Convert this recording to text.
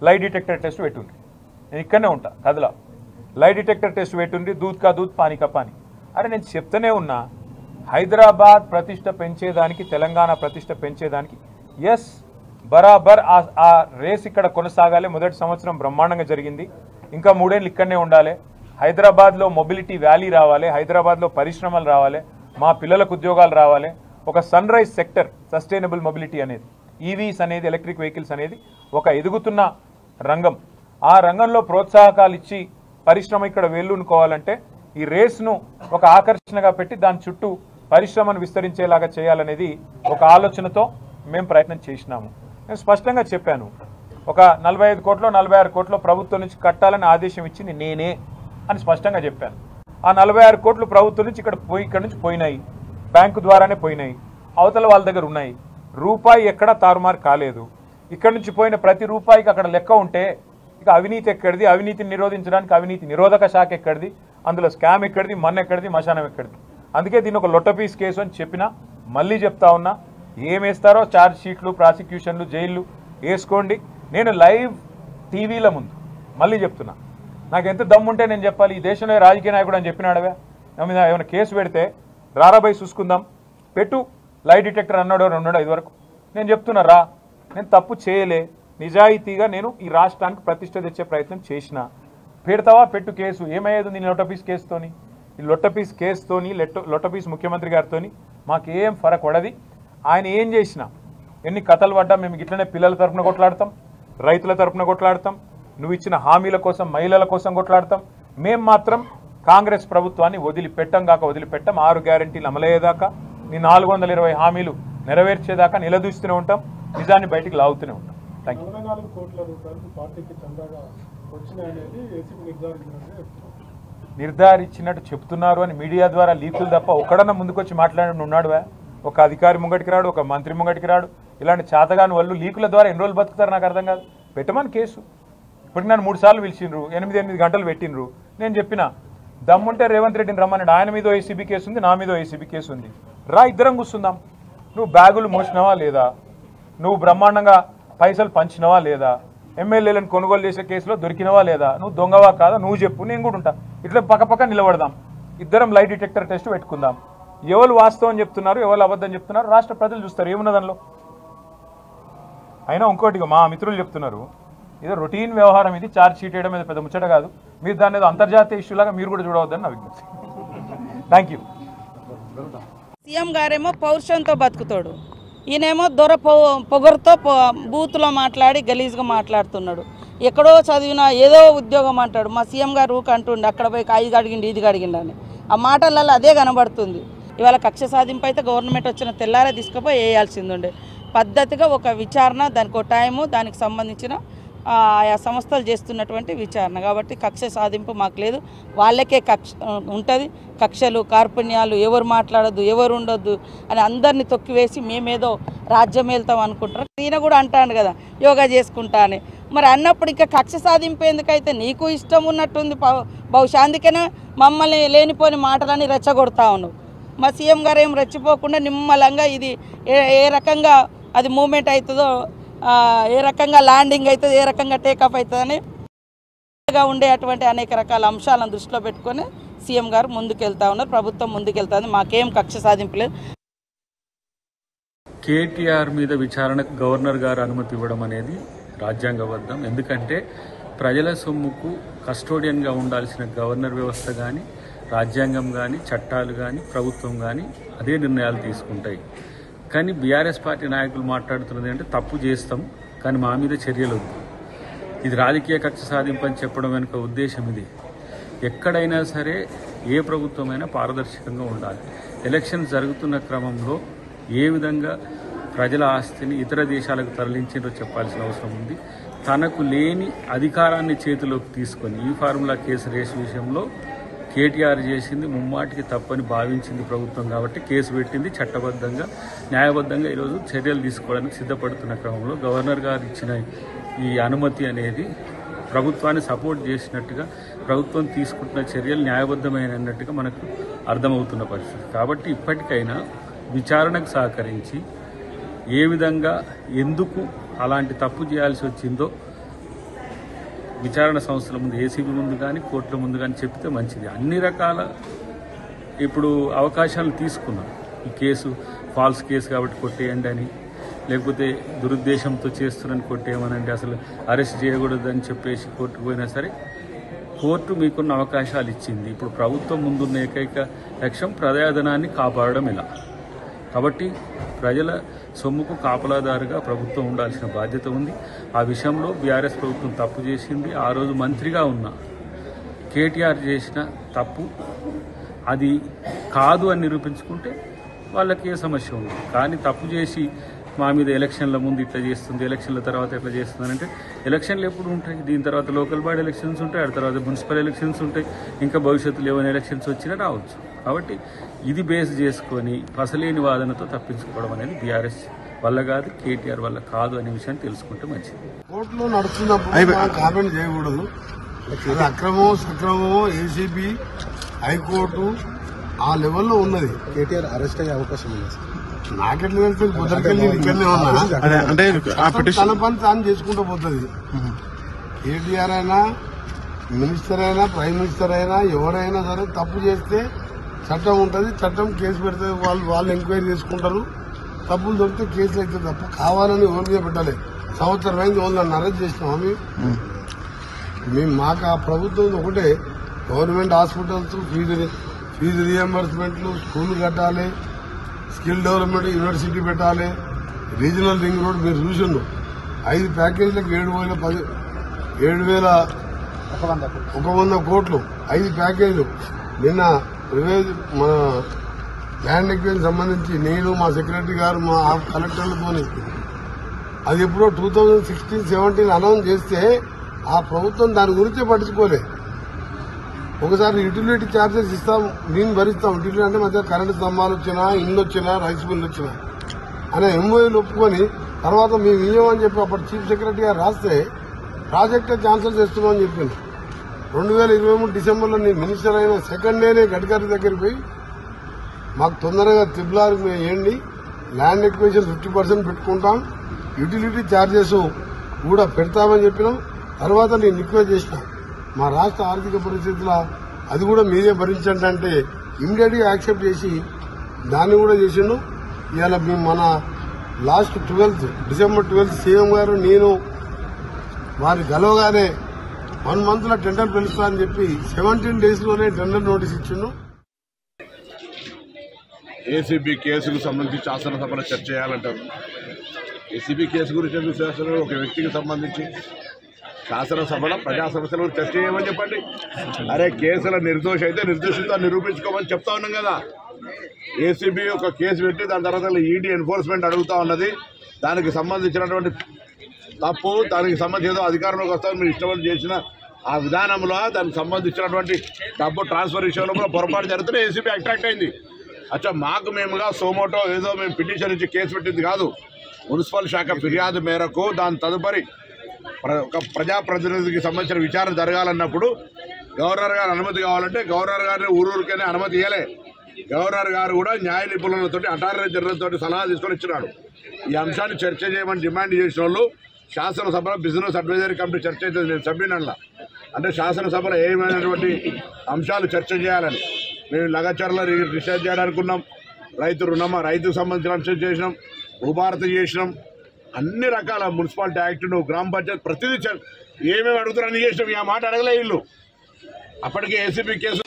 Lie detector test పెట్టుండ్రి. నేను ఇక్కడనే ఉంటా కదలా. లై డిటెక్టర్ టెస్ట్ పెట్టుండ్రి, దూద్ కా దూద్ పానీ కా పానీ. అరే నేను చెప్తూనే ఉన్నా, హైదరాబాద్ ప్రతిష్ట పెంచేదానికి, తెలంగాణ ప్రతిష్ట పెంచేదానికి ఎస్ బరాబర్ ఆ రేస్ ఇక్కడ కొనసాగాలి. మొదటి సంవత్సరం బ్రహ్మాండంగా జరిగింది, ఇంకా 3 ఏళ్ళు ఇక్కడనే ఉండాలి. హైదరాబాద్లో మొబిలిటీ వ్యాలీ రావాలి, హైదరాబాద్లో పరిశ్రమలు రావాలి, మా పిల్లలకు ఉద్యోగాలు రావాలి. ఒక sunrise sector, sustainable mobility అనేది, ఈవీస్ అనేది, ఎలక్ట్రిక్ వెహికల్స్ అనేది ఒక ఎదుగుతున్న రంగం. ఆ రంగంలో ప్రోత్సాహకాలు ఇచ్చి పరిశ్రమ ఇక్కడ వేళ్ళూనుకోవాలంటే ఈ రేస్ను ఒక ఆకర్షణగా పెట్టి దాని చుట్టూ పరిశ్రమను విస్తరించేలాగా చేయాలనేది ఒక ఆలోచనతో మేము ప్రయత్నం చేసినాము. నేను స్పష్టంగా చెప్పాను, ఒక 45 కోట్లో 46 కోట్లో ప్రభుత్వం నుంచి కట్టాలని ఆదేశం ఇచ్చింది నేనే అని స్పష్టంగా చెప్పాను. ఆ 46 కోట్లు ప్రభుత్వం నుంచి ఇక్కడ నుంచి పోయినాయి, బ్యాంకు ద్వారానే పోయినాయి, అవతల వాళ్ళ దగ్గర ఉన్నాయి. రూపాయి ఎక్కడా తారుమారు కాలేదు. ఇక్కడ నుంచి పోయిన ప్రతి రూపాయికి అక్కడ లెక్క ఉంటే ఇక అవినీతి ఎక్కడిది, అవినీతిని నిరోధించడానికి అవినీతి నిరోధక శాఖ ఎక్కడిది, అందులో స్కామ్ ఎక్కడిది, మన్ ఎక్కడిది, మశానం ఎక్కడిది. అందుకే దీన్ని ఒక లొట్టపీస్ కేసు అని చెప్పినా, మళ్ళీ చెప్తా ఉన్నా, ఏమేస్తారో ఛార్జ్ షీట్లు, ప్రాసిక్యూషన్లు, జైళ్ళు వేసుకోండి. నేను లైవ్ టీవీల ముందు మళ్ళీ చెప్తున్నా, నాకు ఎంత దమ్ముంటే నేను చెప్పాలి. ఈ దేశంలో రాజకీయ నాయకుడు అని చెప్పినాడవే, నా మీద ఏమైనా కేసు పెడితే రారాబాయి చూసుకుందాం, పెట్టు లై డిటెక్టర్ అన్నాడో రెండో ఇదివరకు. నేను చెప్తున్నా రా, నేను తప్పు చేయలే, నిజాయితీగా నేను ఈ రాష్ట్రానికి ప్రతిష్ట తెచ్చే ప్రయత్నం చేసిన. పెడతావా పెట్టు కేసు, ఏమయ్యేది నీ లొట్టపీస్ కేసుతోని? ఈ లొట్టపీస్ కేసుతోని, లొట్టపీస్ ముఖ్యమంత్రి గారితోని మాకేం ఫరక్ పడది. ఆయన ఏం చేసినా, ఎన్ని కథలు పడ్డా మేము ఇట్లనే పిల్లల తరఫున కొట్లాడతాం, రైతుల తరఫున కొట్లాడతాం, నువ్వు ఇచ్చిన హామీల కోసం, మహిళల కోసం కొట్లాడతాం. మేము మాత్రం కాంగ్రెస్ ప్రభుత్వాన్ని వదిలిపెట్టం కాక వదిలిపెట్టాం. 6 గ్యారంటీలు అమలయ్యేదాకా, నీ 420 హామీలు నెరవేర్చేదాకా నిలదూస్తూనే ఉంటాం, నిజాన్ని బయటికి లాగుతూనే ఉంటాం. Thank you. 44 కోట్ల రూపాయలు పార్టీకి చందాగా వచ్చినాయనేది ఏసీబీ నిర్ధారించినట్టు చెప్తున్నారు అని మీడియా ద్వారా లీకులు తప్ప ఒక్కడన్నా ముందుకొచ్చి మాట్లాడి ఉన్నాడు. ఒక అధికారి ముంగటికి రాడు, ఒక మంత్రి ముంగటికి రాడు. ఇలాంటి చాతగాని వాళ్ళు లీకుల ద్వారా ఎన్ని రోజులు బతుకుతారు నాకు అర్థం కాదు. పెట్టమని కేసు. ఇప్పటికి నన్ను 3 సార్లు పిలిచిండ్రు, 8 గంటలు పెట్టినరు. నేను చెప్పిన దమ్ముంటే రేవంత్ రెడ్డిని రమ్మన్నాడు, ఆయన మీద ఏసీబీ కేసు ఉంది, నా మీద ఏసీబీ కేసు ఉంది, రా ఇద్దరం కూర్చుందాం. నువ్వు బ్యాగులు మోసినవా లేదా, నువ్వు బ్రహ్మాండంగా పైసలు పంచినవా లేదా, ఎమ్మెల్యేలను కొనుగోలు చేసే కేసులో దొరికినవా లేదా, నువ్వు దొంగవా కాదా నువ్వు చెప్పు, నేను కూడా ఉంటా. ఇట్లా పక్క నిలబడదాం, ఇద్దరం లై డిటెక్టర్ టెస్ట్ పెట్టుకుందాం. ఎవరు వాస్తవం చెప్తున్నారు, ఎవరు అబద్ధం చెప్తున్నారు రాష్ట్ర ప్రజలు చూస్తారు, ఏమున్న దానిలో. అయినా ఇంకోటిగా మా మిత్రులు చెప్తున్నారు, ఏదో రొటీన్ వ్యవహారం ఇది, ఛార్జ్ షీట్ వేయడం మీద పెద్ద ముచ్చట కాదు, మీరు దాన్ని ఏదో అంతర్జాతీయ ఇష్యూలాగా మీరు కూడా చూడవద్దని నా విజ్ఞప్తి. Thank you. సీఎం గారేమో పౌరుషంతో బతుకుతాడు, ఈయనేమో దొర పొగరుతో బూత్లో మాట్లాడి గలీజ్గా మాట్లాడుతున్నాడు. ఎక్కడో చదివినా ఏదో ఉద్యోగం అంటాడు. మా సీఎం గారు ఊక అంటుండే అక్కడ పోయి ఇది అడిగిండి ఇది అడిగిండి అని. ఆ మాటలలో అదే కనబడుతుంది. ఇవాళ కక్ష సాధింపు అయితే గవర్నమెంట్ వచ్చిన తెల్లారే తీసుకుపోయి వేయాల్సింది ఉండే. పద్ధతిగా ఒక విచారణ, దానికి ఒక టైము, దానికి సంబంధించిన ఆయా సంస్థలు చేస్తున్నటువంటి విచారణ. కాబట్టి కక్ష సాధింపు మాకు లేదు, వాళ్ళకే కక్ష ఉంటుంది. కక్షలు, కార్పణ్యాలు, ఎవరు మాట్లాడొద్దు, ఎవరు ఉండొద్దు అని అందరినీ తొక్కివేసి మేమేదో రాజ్యం వెళ్తాం అనుకుంటారు. ఈయన కూడా అంటాను కదా యోగా చేసుకుంటా అని. మరి అన్నప్పుడు ఇంకా కక్ష సాధింపు ఎందుకైతే, నీకు ఇష్టం ఉన్నట్టుంది బహుశా, అందుకనే మమ్మల్ని లేనిపోని మాటలని రెచ్చగొడతా ఉన్నావు. మా సీఎం గారు ఏం రెచ్చిపోకుండా నిమ్మలంగా ఇది ఏ రకంగా అది మూమెంట్ అవుతుందో, ఏ రకంగా ల్యాండింగ్ అవుతుంది, ఏ రకంగా టేకప్ అవుతుందని ఉండే అటువంటి అనేక రకాల అంశాలను దృష్టిలో పెట్టుకొని సీఎం గారు ముందుకెళ్తా ఉన్నారు, ప్రభుత్వం ముందుకెళ్తుంది. మాకేం కక్ష సాధింపలేదు. కేటీఆర్ మీద విచారణకు గవర్నర్ గారు అనుమతి ఇవ్వడం అనేది రాజ్యాంగబద్ధం. ఎందుకంటే ప్రజల సొమ్ముకు కస్టోడియన్గా ఉండాల్సిన గవర్నర్ వ్యవస్థ కానీ, రాజ్యాంగం కానీ, చట్టాలు కానీ, ప్రభుత్వం కానీ అదే నిర్ణయాలు తీసుకుంటాయి. కానీ బీఆర్ఎస్ పార్టీ నాయకులు మాట్లాడుతున్నది అంటే తప్పు చేస్తాం కానీ మా మీద చర్యలు వద్దు, ఇది రాజకీయ కక్ష సాధింపు అని చెప్పడం వెనుక ఉద్దేశం ఇది. ఎక్కడైనా సరే ఏ ప్రభుత్వమైనా పారదర్శకంగా ఉండాలి. ఎలక్షన్ జరుగుతున్న క్రమంలో ఏ విధంగా ప్రజల ఆస్తిని ఇతర దేశాలకు తరలించారో చెప్పాల్సిన అవసరం ఉంది. తనకు లేని అధికారాన్ని చేతిలోకి తీసుకొని ఈ ఫార్ములా కేసు రేసు విషయంలో కేటీఆర్ చేసింది ముమ్మాటికి తప్పని భావించింది ప్రభుత్వం. కాబట్టి కేసు పెట్టింది, చట్టబద్ధంగా న్యాయబద్ధంగా ఈరోజు చర్యలు తీసుకోవడానికి సిద్ధపడుతున్న క్రమంలో గవర్నర్ గారు ఇచ్చిన ఈ అనుమతి అనేది ప్రభుత్వాన్ని సపోర్ట్ చేసినట్టుగా, ప్రభుత్వం తీసుకుంటున్న చర్యలు న్యాయబద్ధమైనట్టుగా మనకు అర్థమవుతున్న పరిస్థితి. కాబట్టి ఇప్పటికైనా విచారణకు సహకరించి ఏ విధంగా ఎందుకు అలాంటి తప్పు చేయాల్సి వచ్చిందో విచారణ సంస్థల ముందు, ఏసీబీ ముందు కానీ కోర్టుల ముందు కానీ చెప్తే మంచిది. అన్ని రకాల ఇప్పుడు అవకాశాలు తీసుకున్నాం. ఈ కేసు ఫాల్స్ కేసు కాబట్టి కొట్టేయండి అని, లేకపోతే దురుద్దేశంతో చేస్తున్నారని కొట్టేయమనండి, అసలు అరెస్ట్ చేయకూడదని చెప్పేసి కోర్టుకు పోయినా సరే కోర్టు మీకున్న అవకాశాలు ఇచ్చింది. ఇప్పుడు ప్రభుత్వం ముందున్న ఏకైక లక్ష్యం ప్రజాధనాన్ని కాపాడడం ఇలా. కాబట్టి ప్రజల సొమ్ముకు కాపలాదారుగా ప్రభుత్వం ఉండాల్సిన బాధ్యత ఉంది. ఆ విషయంలో బీఆర్ఎస్ ప్రభుత్వం తప్పు చేసింది. ఆ రోజు మంత్రిగా ఉన్న కేటీఆర్ చేసిన తప్పు అది కాదు అని నిరూపించుకుంటే వాళ్ళకి ఏ సమస్య ఉంది. కానీ తప్పు చేసి మా మీద ఎలక్షన్ల ముందు ఇట్లా చేస్తుంది, ఎలక్షన్ల తర్వాత ఎట్లా చేస్తుంది అంటే, ఎలక్షన్లు ఎప్పుడు ఉంటాయి? దీని తర్వాత లోకల్ బాడీ ఎలక్షన్స్ ఉంటాయి, ఆ తర్వాత మున్సిపల్ ఎలక్షన్స్ ఉంటాయి, ఇంకా భవిష్యత్తులో ఏమైనా ఎలక్షన్స్ వచ్చినా రావచ్చు. కాబట్టి ఇది బేస్ చేసుకొని పసలేని వాదనతో తప్పించుకోవడం అనేది బీఆర్ఎస్ వల్ల కాదు, కేటీఆర్ వల్ల కాదు అనే విషయాన్ని తెలుసుకుంటే మంచిది. కోర్టులో నడుస్తున్నప్పుడు కామెంట్ చేయకూడదు. అది అక్రమమో సక్రమమో ఏసీబీ హైకోర్టు ఆ లెవెల్లో ఉన్నది. కేటీఆర్ అరెస్ట్ అయ్యే అవకాశం ఉంది. నాకెట్లా తెలుస్తుంది? పొద్దుకెళ్ళి ఇక్కడనే ఉన్నా అంటే తన పని తాను చేసుకుంటూ పోతుంది. కేటీఆర్ అయినా మినిస్టర్ అయినా ప్రైమ్ మినిస్టర్ అయినా ఎవరైనా సరే తప్పు చేస్తే చట్టం ఉంటుంది, చట్టం కేసు పెడితే వాళ్ళు ఎంక్వైరీ చేసుకుంటారు. తప్పులు దొరికితే కేసులు అయితే తప్పు కావాలని ఎవరి మీద పెట్టాలి. సంవత్సరం అయింది వాళ్ళని అరెస్ట్ చేసినాం. మేము మాకు ఆ ప్రభుత్వం ఒకటే, గవర్నమెంట్ హాస్పిటల్స్ ఫీజు రియంబర్స్మెంట్లు, స్కూల్ కట్టాలి, స్కిల్ డెవలప్మెంట్ యూనివర్సిటీ పెట్టాలి, రీజనల్ రింగ్ రోడ్ మీరు చూసిండు 5 ప్యాకేజీలకు 7,100 కోట్లు 5 ప్యాకేజీలు. నిన్న మన ల్యాండ్ ఎక్వేషన్ సంబంధించి నేను మా సెక్రటరీ గారు మా కలెక్టర్లతో అది ఎప్పుడో 2016-17 అనౌన్స్ చేస్తే ఆ ప్రభుత్వం దాని గురించే పట్టించుకోలే. ఒకసారి యూటిలిటీ ఛార్జెస్ ఇస్తాం, నేను భరిస్తాం. యూటిలిటీ అంటే మధ్య కరెంటు స్తంభాలు వచ్చినా, ఇల్లు వచ్చినా, రైస్ మిల్లు వచ్చినా అనే ఎంఓఏలు ఒప్పుకొని తర్వాత మేము ఇయ్యమని చెప్పి అప్పుడు చీఫ్ సెక్రటరీ గారు రాస్తే ప్రాజెక్టే క్యాన్సిల్ చేస్తున్నామని చెప్పింది. 2023 డిసెంబర్లో నేను మినిస్టర్ అయిన సెకండ్ డేనే గడ్కరీ దగ్గరికి పోయి మాకు తొందరగా త్రిబుల్ వేయండి, ల్యాండ్ ఎక్విజిషన్ 50% పెట్టుకుంటాం, యూటిలిటీ ఛార్జెస్ కూడా పెడతామని చెప్పినాం. తర్వాత నేను రిక్వెస్ట్ చేసిన మా రాష్ట్ర ఆర్థిక పరిస్థితుల అది కూడా మీరే భరించండి అంటే ఇమ్మీడియట్ గా యాక్సెప్ట్ చేసి దాన్ని కూడా చేసిండు. ఇవాళ మేము మన లాస్ట్ డిసెంబర్ 12 సీఎం గారు నేను వారి గెలవగానే 1 month లో టెండర్ పిలుస్తా అని చెప్పి 17 days లోనే టెండర్ నోటీస్ ఇచ్చిండు. ఏసీబీ కేసుకు సంబంధించి శాసనసభలో చర్చ చేయాలంటారు. ఏసీబీ కేసు గురించి ఎందుకు చేస్తున్నారు? ఒక వ్యక్తికి సంబంధించి శాసనసభలో ప్రజా సమస్యల గురించి చర్చ చేయమని చెప్పండి. అరే కేసుల నిర్దోషి అయితే నిర్దోషితో నిరూపించుకోమని చెప్తా ఉన్నాం కదా. ఏసీబీ ఒక కేసు పెట్టి దాని తర్వాత ఈడీ ఎన్ఫోర్స్మెంట్ అడుగుతా ఉన్నది. దానికి సంబంధించినటువంటి తప్పు, దానికి సంబంధించి ఏదో అధికారంలోకి వస్తామని మీరు ఇష్టపడి చేసిన ఆ విధానంలో దానికి సంబంధించినటువంటి డబ్బు ట్రాన్స్ఫర్ విషయంలో కూడా పొరపాటు జరుగుతుంటే ఏసీబీ అట్రాక్ట్ అయింది. అచ్చా మాకు మేముగా సోమోటో ఏదో మేము పిటిషన్ ఇచ్చి కేసు పెట్టింది కాదు. మున్సిపల్ శాఖ ఫిర్యాదు మేరకు దాని తదుపరి ఒక ప్రజాప్రతినిధికి సంబంధించిన విచారణ జరగాలన్నప్పుడు గవర్నర్ గారు అనుమతి కావాలంటే గవర్నర్ గారిని ఊరూరికనే అనుమతి ఇవ్వలే. గవర్నర్ గారు కూడా న్యాయ నిపుణులతో అటార్నీ జనరల్ తోటి సలహా తీసుకొని ఇచ్చినాడు. ఈ అంశాన్ని చర్చ చేయమని డిమాండ్ చేసిన వాళ్ళు శాసనసభలో బిజినెస్ అడ్వైజరీ కమిటీ చర్చ అయితే నేను సభ్యునల్లా అంటే శాసనసభలో ఏమైనటువంటి అంశాలు చర్చ చేయాలని మేము లగచర్ల డిసైడ్ చేయడానుకున్నాం. రైతుకు సంబంధించిన అంశం చేసినాం, భూభారత చేసినాం, అన్ని రకాల మున్సిపాలిటీ యాక్ట్ను, గ్రామ పంచాయతీ ప్రతిదీ ఏమేమి అడుగుతారని చేసినాం. ఆ మాట అడగలే వీళ్ళు. అప్పటికే ఏసీబీ కేసు